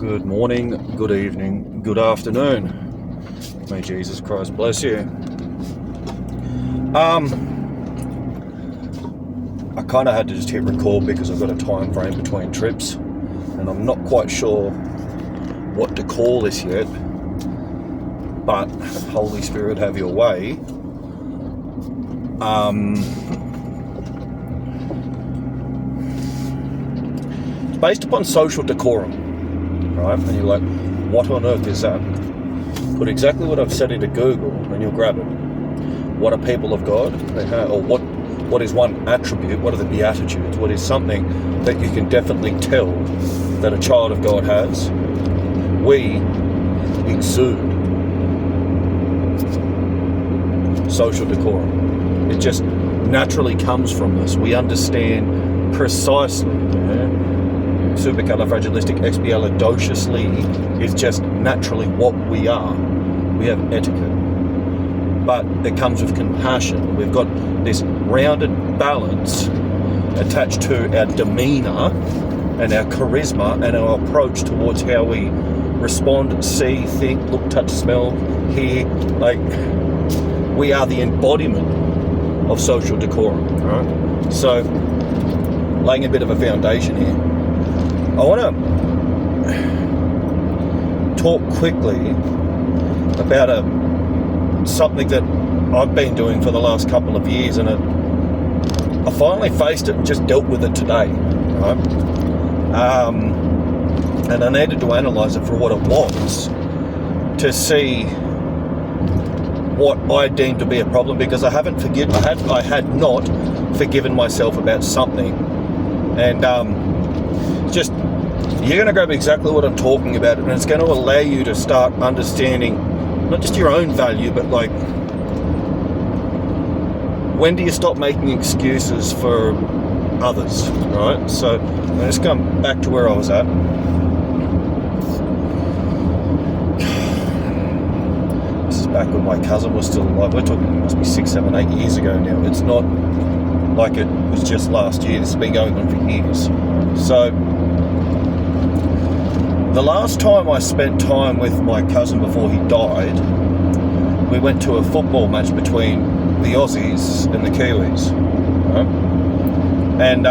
Good morning, good evening, good afternoon. May Jesus Christ bless you. I kind of had to just hit record because I've got a time frame between trips and I'm not quite sure what to call this yet, but Holy Spirit, have your way. It's based upon social decorum. Right? And you're like, what on earth is that? Put exactly what I've said into Google and you'll grab it. What are people of God? Or what is one attribute? What are the Beatitudes? What is something that you can definitely tell that a child of God has? We exude social decorum. It just naturally comes from us. We understand precisely. Supercalifragilisticexpialidociously is just naturally what we are. We have etiquette, but it comes with compassion. We've got this rounded balance attached to our demeanour and our charisma and our approach towards how we respond, see, think, look, touch, smell, hear. Like, we are the embodiment of social decorum, right? So, laying a bit of a foundation here. I want to talk quickly about something that I've been doing for the last couple of years, and I finally faced it and just dealt with it today, right? And I needed to analyse it for what it was to see what I deemed to be a problem, because I had not forgiven myself about something, and just, you're going to grab exactly what I'm talking about, and it's going to allow you to start understanding not just your own value, but like, when do you stop making excuses for others, right? So let's come back to where I was at. This is back when my cousin was still alive. We're talking, it must be 6, 7, 8 years ago now. It's not like it was just last year. This has been going on for years. So the last time I spent time with my cousin before he died, we went to a football match between the Aussies and the Kiwis, right? And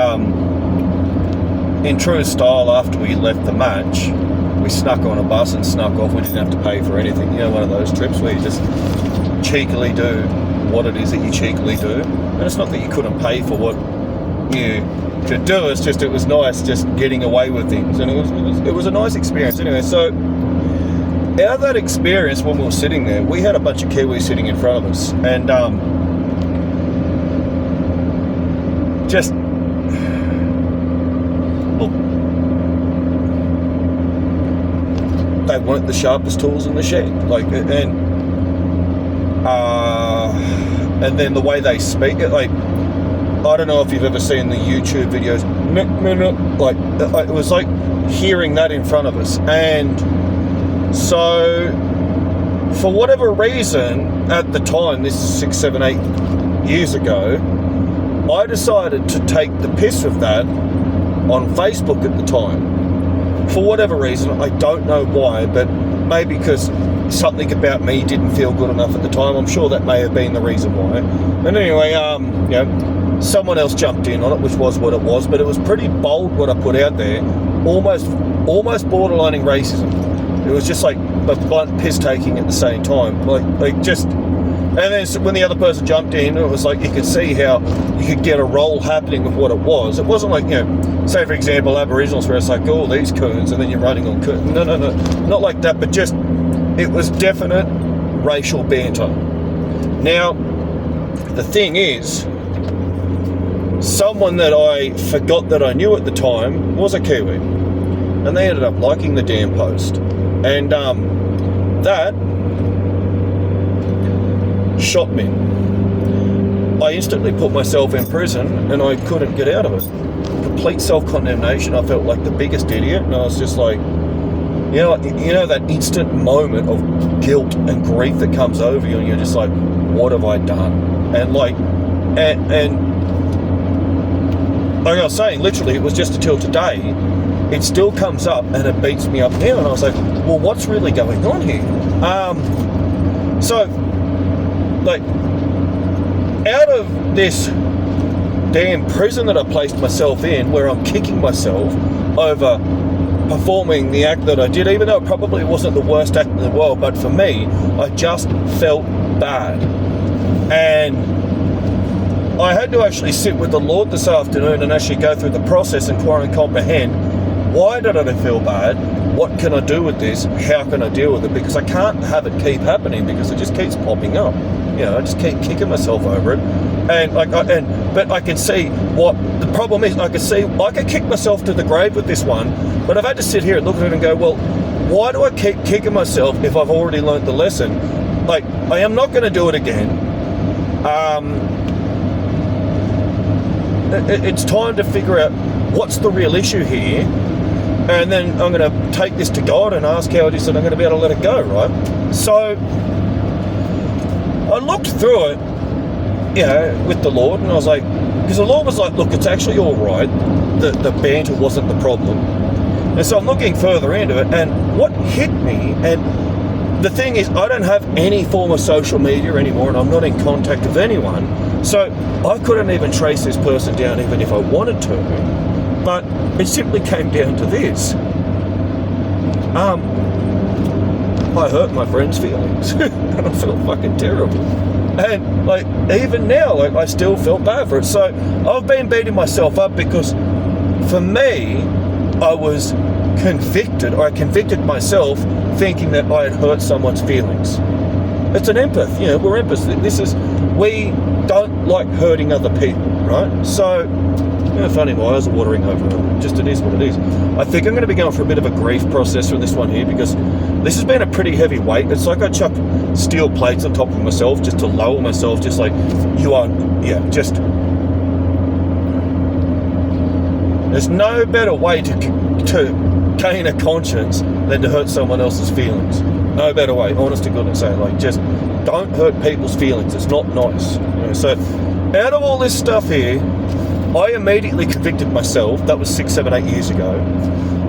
in true style, after we left the match, we snuck on a bus and snuck off. We didn't have to pay for anything. You know, one of those trips where you just cheekily do what it is that you cheekily do. And it's not that you couldn't pay for what you could do, it's just, it was nice just getting away with things, and it was a nice experience. Anyway, so out of that experience, when we were sitting there, we had a bunch of Kiwis sitting in front of us, and just, look, they weren't the sharpest tools in the shed, like, and then the way they speak, like, I don't know if you've ever seen the YouTube videos, like, it was like hearing that in front of us. And so, for whatever reason, at the time, this is 6, 7, 8 years ago, I decided to take the piss of that on Facebook at the time. For whatever reason, I don't know why, but maybe because something about me didn't feel good enough at the time. I'm sure that may have been the reason why. And anyway, someone else jumped in on it, which was what it was, but it was pretty bold what I put out there, almost borderlining racism. It was just like a blunt piss taking at the same time, like just. And then when the other person jumped in, it was like you could see how you could get a roll happening with what it was. It wasn't like, say for example Aboriginals, where it's like, oh, these coons, and then you're running on coons. No, not like that, but just, it was definite racial banter. Now, the thing is, someone that I forgot that I knew at the time was a Kiwi, and they ended up liking the damn post, and that shot me. I instantly put myself in prison, and I couldn't get out of it. Complete self-condemnation. I felt like the biggest idiot, and I was just like, you know that instant moment of guilt and grief that comes over you, and you're just like, what have I done? And like, and like I was saying, literally, it was just until today it still comes up and it beats me up now. And I was like, well, what's really going on here? So, like, out of this damn prison that I placed myself in, where I'm kicking myself over performing the act that I did, even though it probably wasn't the worst act in the world, but for me, I just felt bad. And I had to actually sit with the Lord this afternoon and actually go through the process, inquire and comprehend, why did I feel bad? What can I do with this? How can I deal with it? Because I can't have it keep happening, because it just keeps popping up. You know, I just keep kicking myself over it. And but I can see what the problem is. I could kick myself to the grave with this one, but I've had to sit here and look at it and go, well, why do I keep kicking myself if I've already learned the lesson? Like, I am not going to do it again. It's time to figure out what's the real issue here, and then I'm going to take this to God and ask how it is that I'm going to be able to let it go, right? So I looked through it, you know, with the Lord, and I was like, because the Lord was like, look, it's actually all right. The banter wasn't the problem. And so I'm looking further into it, and what hit me, and the thing is, I don't have any form of social media anymore, and I'm not in contact with anyone, so I couldn't even trace this person down even if I wanted to. But it simply came down to this. I hurt my friend's feelings, and I felt fucking terrible. And like, even now, like, I still felt bad for it. So I've been beating myself up because, for me, I was convicted, or I convicted myself thinking that I had hurt someone's feelings. It's an empath, you know, we're empaths. We don't like hurting other people, right? So, you know, funny, my eyes are watering over. Just it is what it is. I think I'm going to be going for a bit of a grief process for this one here, because this has been a pretty heavy weight. It's like I chucked steel plates on top of myself just to lower myself, just like, you are, yeah, just... There's no better way to gain a conscience than to hurt someone else's feelings. No better way, honest to goodness. Like, just don't hurt people's feelings. It's not nice. You know, so, out of all this stuff here, I immediately convicted myself. That was 6, 7, 8 years ago.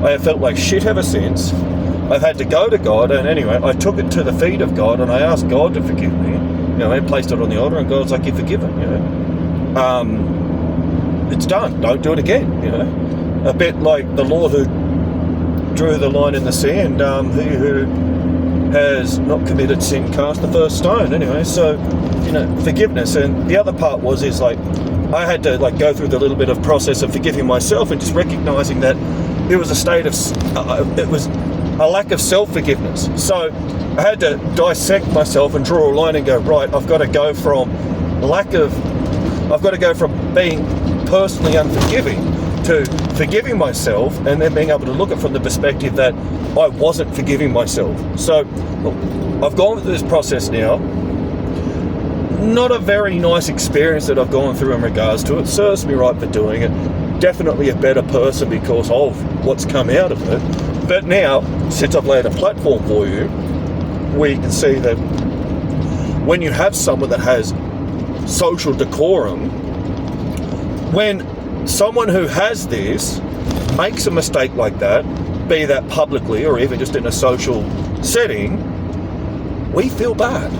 I have felt like shit ever since. I've had to go to God, and anyway, I took it to the feet of God, and I asked God to forgive me. You know, I placed it on the altar, and God's like, you're forgiven, you know. It's done. Don't do it again, you know. A bit like the Lord who drew the line in the sand, who has not committed sin cast the first stone. Anyway, so, you know, forgiveness. And the other part is like, I had to like go through the little bit of process of forgiving myself and just recognizing that it was a state of, it was a lack of self-forgiveness. So I had to dissect myself and draw a line and go, right, I've got to go from being personally unforgiving to forgiving myself, and then being able to look at it from the perspective that I wasn't forgiving myself. So look, I've gone through this process now. Not a very nice experience that I've gone through in regards to it. Serves me right for doing it. Definitely a better person because of what's come out of it. But now, since I've laid a platform for you, where you can see that when you have someone that has social decorum, when someone who has this makes a mistake like that, be that publicly or even just in a social setting, we feel bad.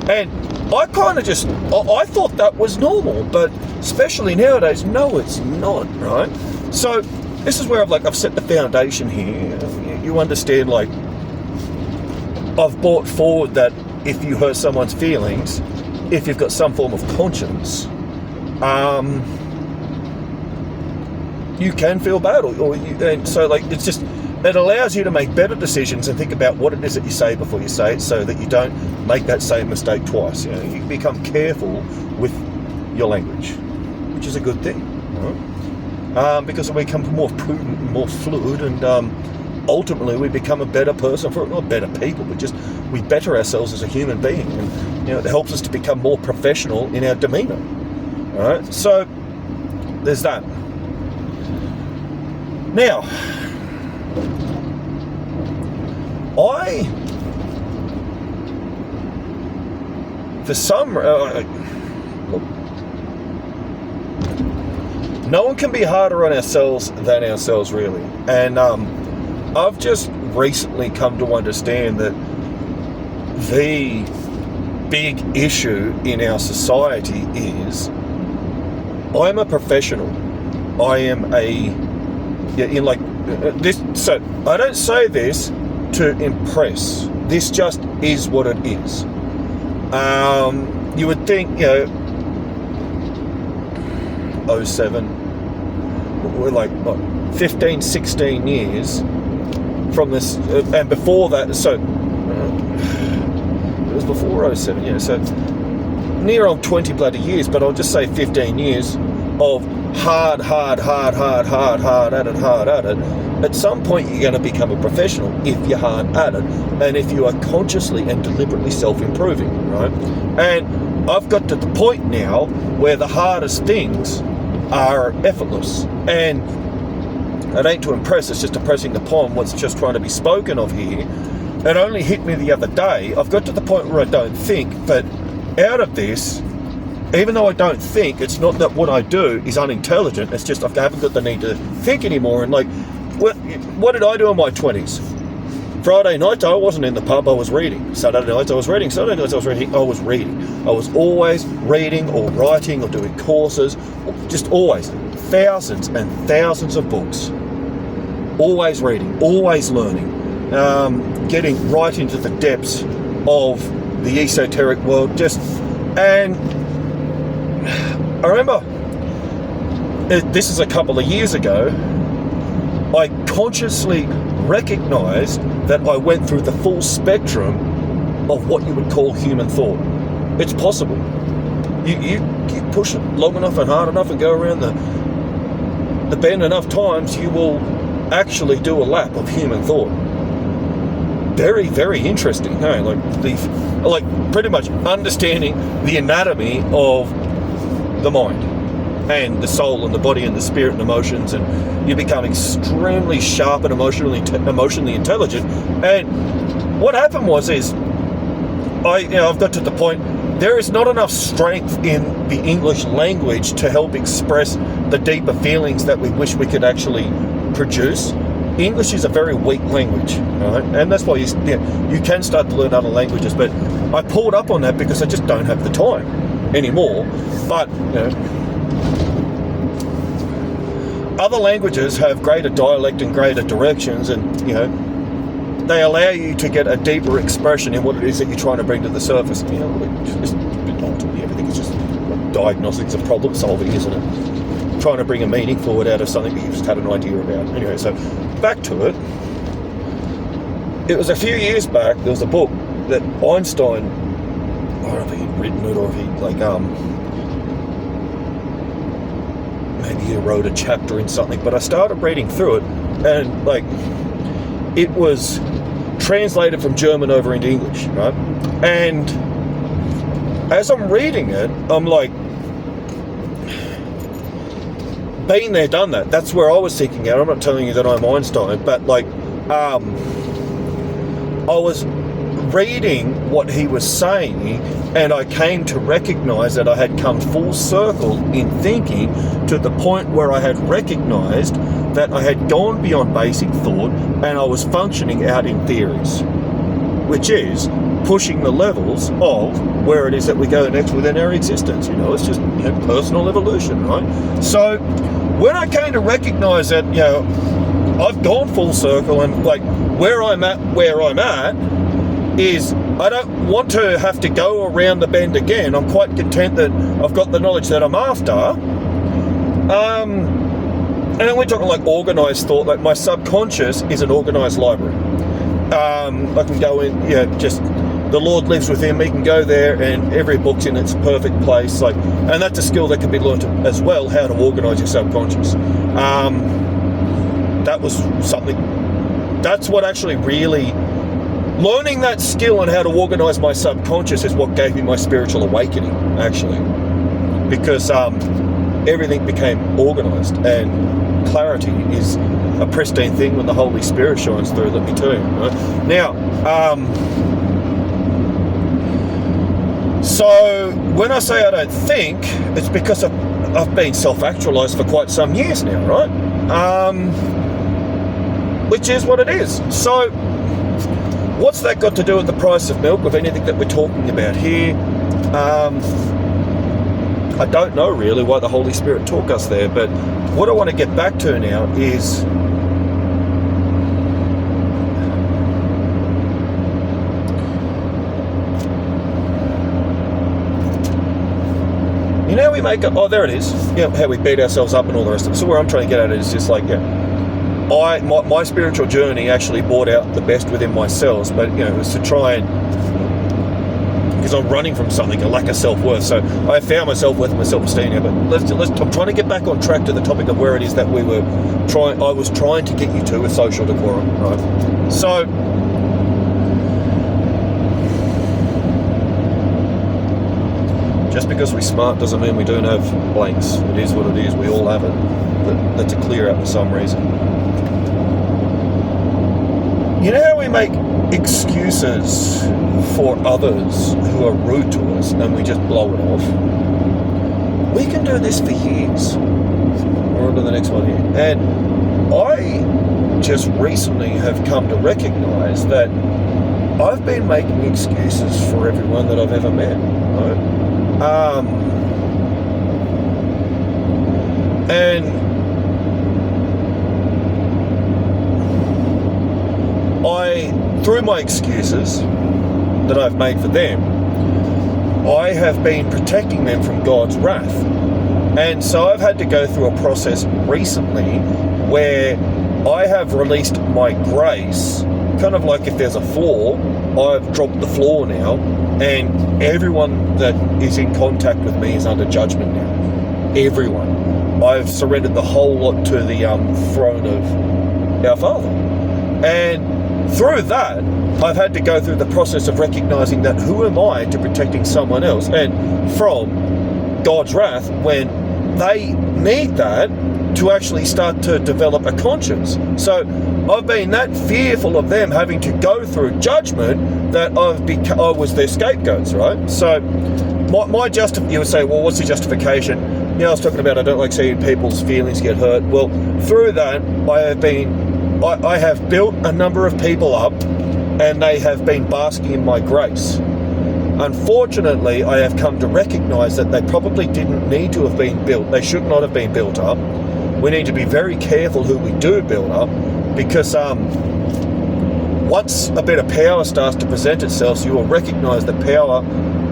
And I kind of just, I thought that was normal, but especially nowadays, no, it's not, right? So this is where I've set the foundation here. You understand, like, I've brought forward that if you hurt someone's feelings, if you've got some form of conscience, you can feel bad, and so like it's just, it allows you to make better decisions and think about what it is that you say before you say it, so that you don't make that same mistake twice. You know, you become careful with your language, which is a good thing, right? Because we become more prudent, and more fluid, and ultimately we become a better person, for not better people, but just we better ourselves as a human being, and you know, it helps us to become more professional in our demeanour. All right, so there's that. Now, no one can be harder on ourselves than ourselves, really. And I've just recently come to understand that the big issue in our society is I'm a professional. I am this. So I don't say this to impress. This just is what it is. You would think, 07, we're like, what, 15, 16 years from this, and before that, so it was before 07, yeah, so near on 20 bloody years, but I'll just say 15 years of hard at it. At some point you're going to become a professional if you're hard at it, and if you are consciously and deliberately self-improving, right? And I've got to the point now where the hardest things are effortless, and it ain't to impress, it's just impressing upon what's just trying to be spoken of here. It only hit me the other day. I've got to the point where I don't think, but out of this, even though I don't think, it's not that what I do is unintelligent, it's just I haven't got the need to think anymore. And like, what did I do in my 20s? Friday night I wasn't in the pub, I was reading. Saturday nights I was reading. Saturday nights I was reading. I was always reading or writing or doing courses, just always. Thousands and thousands of books. Always reading, always learning. Getting right into the depths of the esoteric world. And I remember, this is a couple of years ago, I consciously recognized that I went through the full spectrum of what you would call human thought. It's possible. You push it long enough and hard enough and go around the bend enough times, you will actually do a lap of human thought. Very, very interesting. Hey? Like pretty much understanding the anatomy of the mind and the soul and the body and the spirit and emotions, and you become extremely sharp and emotionally intelligent. And what happened was I've got to the point, there is not enough strength in the English language to help express the deeper feelings that we wish we could actually produce. English is a very weak language, right? And that's why you can start to learn other languages. But I pulled up on that because I just don't have the time anymore. But other languages have greater dialect and greater directions, and they allow you to get a deeper expression in what it is that you're trying to bring to the surface. Ultimately everything is just diagnostics and problem solving, isn't it? Trying to bring a meaning forward out of something that you've just had an idea about. Anyway, so back to it. It was a few years back, there was a book that Einstein, I don't know if he'd written it or if he maybe he wrote a chapter in something, but I started reading through it, and it was translated from German over into English, right? And as I'm reading it, I'm like, been there, done that. That's where I was seeking out. I'm not telling you that I'm Einstein, but I was reading what he was saying, and I came to recognize that I had come full circle in thinking to the point where I had recognized that I had gone beyond basic thought and I was functioning out in theories, which is pushing the levels of where it is that we go next within our existence. It's just personal evolution, right? So when I came to recognize that, I've gone full circle, and where I'm at is I don't want to have to go around the bend again. I'm quite content that I've got the knowledge that I'm after. And then we're talking organized thought. My subconscious is an organized library. I can go in, the Lord lives within me, can go there and every book's in its perfect place. And that's a skill that can be learned as well, how to organize your subconscious. That was something, that's what actually really, learning that skill on how to organize my subconscious is what gave me my spiritual awakening, actually. Because everything became organized, and clarity is a pristine thing when the Holy Spirit shines through, let me tell you. Right? Now, so when I say I don't think, it's because I've been self-actualized for quite some years now, right? Which is what it is. So what's that got to do with the price of milk, with anything that we're talking about here? I don't know really why the Holy Spirit took us there, but what I want to get back to now is you know, we make it, oh, there it is. You know, how we beat ourselves up and all the rest of it. So where I'm trying to get at it is just like, my spiritual journey actually brought out the best within myself, but, you know, it was to try and, because I'm running from something, a lack of self-worth. So I found my self-worth and my self-esteem here, but I'm trying to get back on track to the topic of where it is that I was trying to get you to with social decorum, right? So, just because we're smart doesn't mean we don't have blanks. It is what it is. We all have it. But that's a clear out for some reason. You know how we make excuses for others who are rude to us and we just blow it off? We can do this for years. We're on to the next one here. And I just recently have come to recognize that I've been making excuses for everyone that I've ever met. Right? And through my excuses that I've made for them, I have been protecting them from God's wrath. And so I've had to go through a process recently where I have released my grace, kind of like if there's a floor, I've dropped the floor now, and everyone that is in contact with me is under judgment now. Everyone. I've surrendered the whole lot to the throne of our Father. And through that, I've had to go through the process of recognizing that who am I to protecting someone else and from God's wrath when they need that to actually start to develop a conscience. So I've been that fearful of them having to go through judgment that I was their scapegoats, right? So you would say, well, what's the justification? I was talking about I don't like seeing people's feelings get hurt. Well, through that, I have built a number of people up and they have been basking in my grace. Unfortunately, I have come to recognize that they probably didn't need to have been built. They should not have been built up. We need to be very careful who we do build up, because once a bit of power starts to present itself, you will recognize that power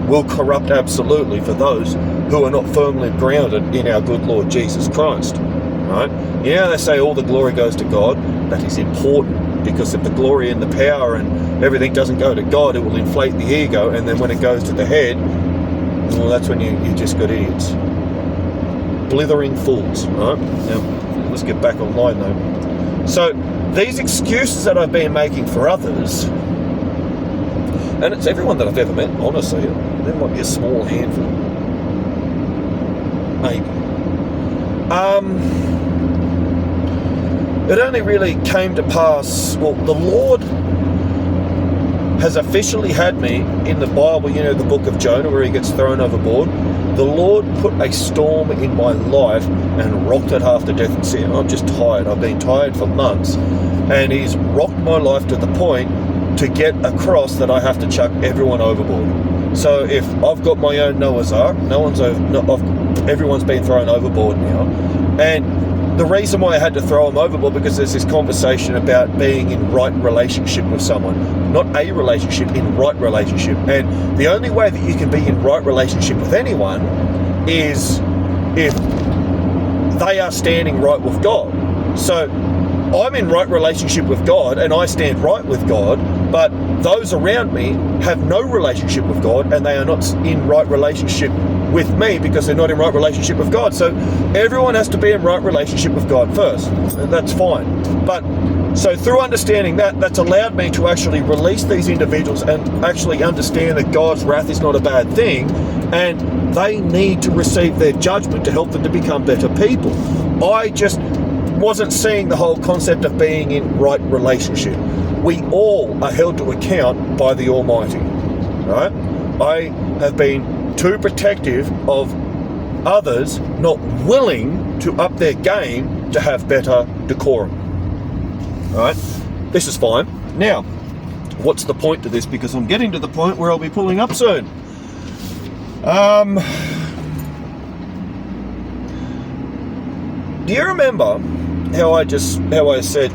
will corrupt absolutely for those who are not firmly grounded in our good Lord Jesus Christ. Right? They say all the glory goes to God. That is important, because if the glory and the power and everything doesn't go to God, it will inflate the ego, and then when it goes to the head, well, that's when you just got idiots. Blithering fools, right? Now, let's get back online though. So, these excuses that I've been making for others, and it's everyone that I've ever met, honestly, there might be a small handful. Maybe. It only really came to pass, well, the Lord has officially had me in the Bible, the book of Jonah where he gets thrown overboard. The Lord put a storm in my life and rocked it half to death and said, I'm just tired. I've been tired for months. And he's rocked my life to the point to get across that I have to chuck everyone overboard. So if I've got my own Noah's Ark, everyone's been thrown overboard now. And the reason why I had to throw them overboard, because there's this conversation about being in right relationship with someone. Not a relationship, in right relationship. And the only way that you can be in right relationship with anyone is if they are standing right with God. So I'm in right relationship with God and I stand right with God, but those around me have no relationship with God and they are not in right relationship with me because they're not in right relationship with God. So everyone has to be in right relationship with God first, and that's fine. But so through understanding that, that's allowed me to actually release these individuals and actually understand that God's wrath is not a bad thing, and they need to receive their judgment to help them to become better people. I just wasn't seeing the whole concept of being in right relationship. We all are held to account by the Almighty, right? I have been too protective of others not willing to up their game to have better decorum. All right, this is fine. Now, what's the point to this? Because I'm getting to the point where I'll be pulling up soon. Do you remember how I said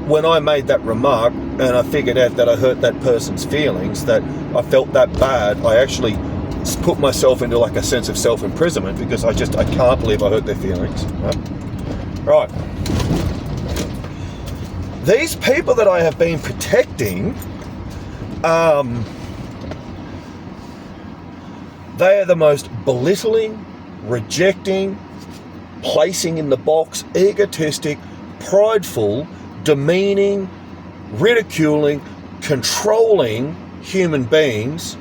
when I made that remark and I figured out that I hurt that person's feelings, that I felt that bad, I actually put myself into like a sense of self-imprisonment because I can't believe I hurt their feelings. Right. These people that I have been protecting, they are the most belittling, rejecting, placing in the box, egotistic, prideful, demeaning, ridiculing, controlling human beings.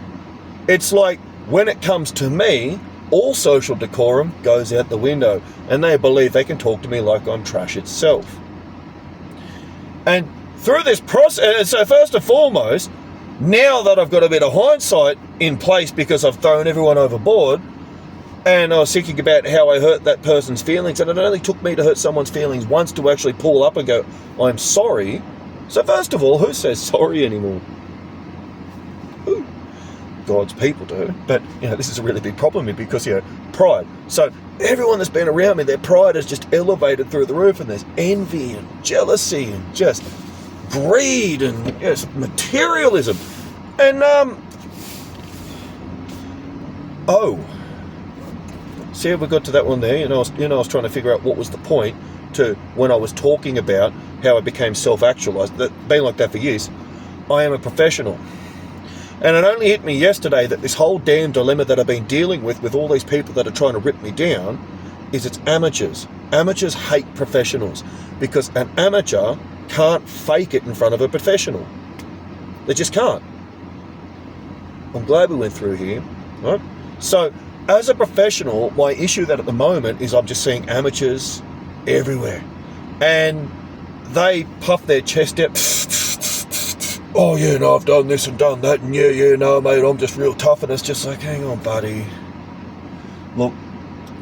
It's like when it comes to me, all social decorum goes out the window and they believe they can talk to me like I'm trash itself. And through this process, so first and foremost, now that I've got a bit of hindsight in place because I've thrown everyone overboard, and I was thinking about how I hurt that person's feelings, and it only took me to hurt someone's feelings once to actually pull up and go, I'm sorry. So first of all, who says sorry anymore? Who? God's people do. But, this is a really big problem here because, pride. So everyone that's been around me, their pride is just elevated through the roof, and there's envy and jealousy and just greed and materialism. And, see how we got to that one there? I was trying to figure out what was the point to when I was talking about how I became self-actualized. Been like that for years. I am a professional. And it only hit me yesterday that this whole damn dilemma that I've been dealing with all these people that are trying to rip me down, is it's amateurs. Amateurs hate professionals because an amateur can't fake it in front of a professional. They just can't. I'm glad we went through here, right? So, as a professional, my issue that at the moment is I'm just seeing amateurs everywhere. And they puff their chest out. Oh, yeah, no, I've done this and done that. And no, mate, I'm just real tough. And it's just like, hang on, buddy. Look,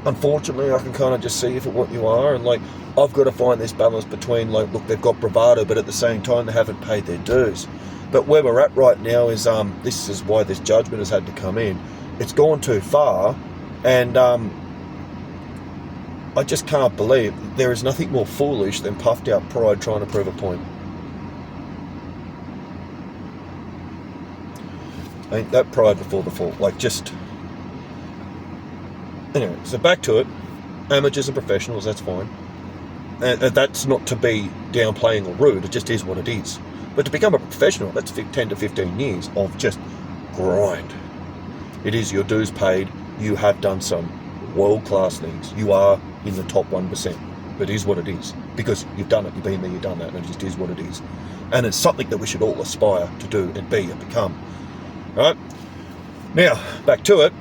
unfortunately, I can kind of just see what you are. And, I've got to find this balance between, look, they've got bravado, but at the same time, they haven't paid their dues. But where we're at right now is this is why this judgment has had to come in. It's gone too far, and I just can't believe there is nothing more foolish than puffed out pride trying to prove a point. Ain't that pride before the fall? Anyway, so back to it. Amateurs and professionals, that's fine. And that's not to be downplaying or rude, it just is what it is. But to become a professional, that's 10 to 15 years of just grind. It is your dues paid. You have done some world-class things. You are in the top 1%. But it is what it is. Because you've done it, you've been there, you've done that, and it just is what it is. And it's something that we should all aspire to do and be and become. Right? Now, back to it.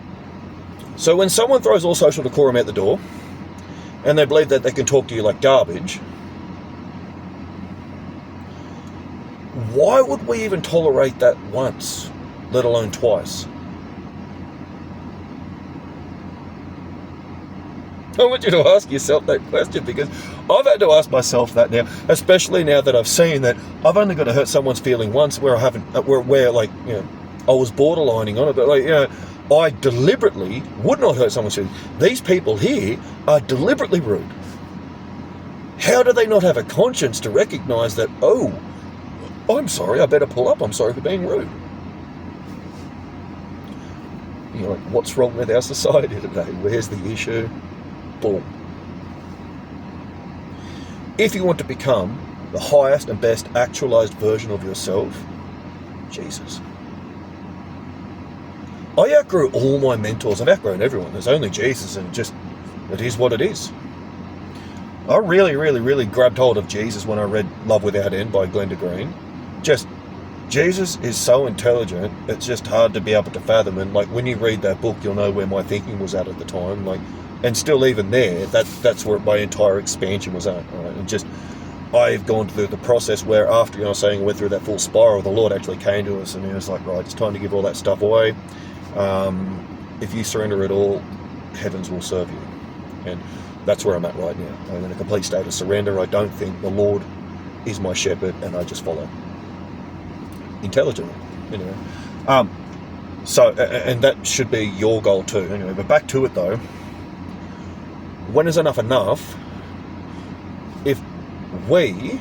So when someone throws all social decorum out the door, and they believe that they can talk to you like garbage, why would we even tolerate that once, let alone twice? I want you to ask yourself that question, because I've had to ask myself that now, especially now that I've seen that I've only got to hurt someone's feeling once where I was borderlining on it, but I deliberately would not hurt someone's feelings. These people here are deliberately rude. How do they not have a conscience to recognize that, oh, I'm sorry, I better pull up, I'm sorry for being rude? What's wrong with our society today? Where's the issue? Boom. If you want to become the highest and best actualized version of yourself, Jesus. I outgrew all my mentors. I've outgrown everyone. There's only Jesus, and just, it is what it is. I really, really, really grabbed hold of Jesus when I read Love Without End by Glenda Green. Jesus is so intelligent, it's just hard to be able to fathom. And when you read that book, you'll know where my thinking was at the time. And still even there, that's where my entire expansion was at. Right? And I've gone through the process where after, I went through that full spiral, the Lord actually came to us and he was like, right, it's time to give all that stuff away. If you surrender it all, heavens will serve you. And that's where I'm at right now. I'm in a complete state of surrender. I don't think the Lord is my shepherd, and I just follow intelligently. Anyway, so, and that should be your goal too. Anyway, but back to it though. When is enough enough? If we,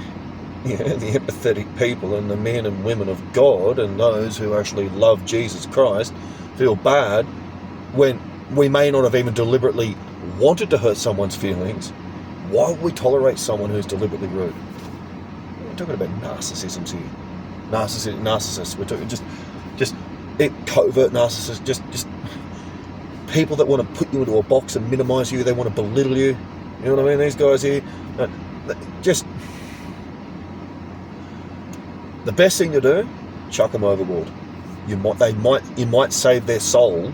the empathetic people and the men and women of God and those who actually love Jesus Christ, feel bad when we may not have even deliberately wanted to hurt someone's feelings, why would we tolerate someone who's deliberately rude? We're talking about narcissisms here. Narcissists. We're talking just covert narcissists, just people that want to put you into a box and minimise you. They want to belittle you. You know what I mean? These guys here, just the best thing to do, chuck them overboard. You might save their soul.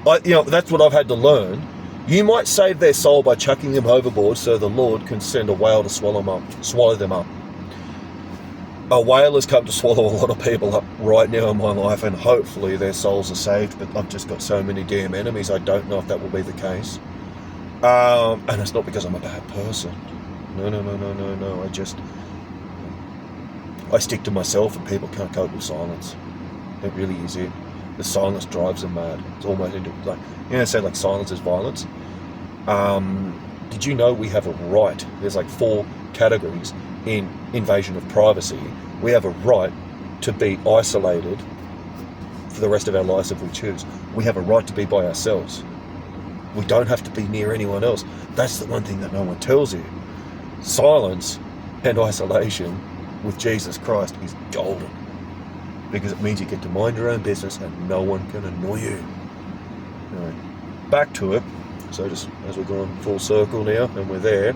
That's what I've had to learn. You might save their soul by chucking them overboard so the Lord can send a whale to swallow them up. A whale has come to swallow a lot of people up right now in my life, and hopefully their souls are saved, but I've just got so many damn enemies, I don't know if that will be the case. And it's not because I'm a bad person. No. I stick to myself, and people can't cope with silence. It really is it. The silence drives them mad. It's almost into, like silence is violence. Did you know we have a right? There's like 4 categories in invasion of privacy. We have a right to be isolated for the rest of our lives if we choose. We have a right to be by ourselves. We don't have to be near anyone else. That's the one thing that no one tells you. Silence and isolation with Jesus Christ is golden, because it means you get to mind your own business and no one can annoy you. Anyway, back to it. So just as we're going full circle now and we're there,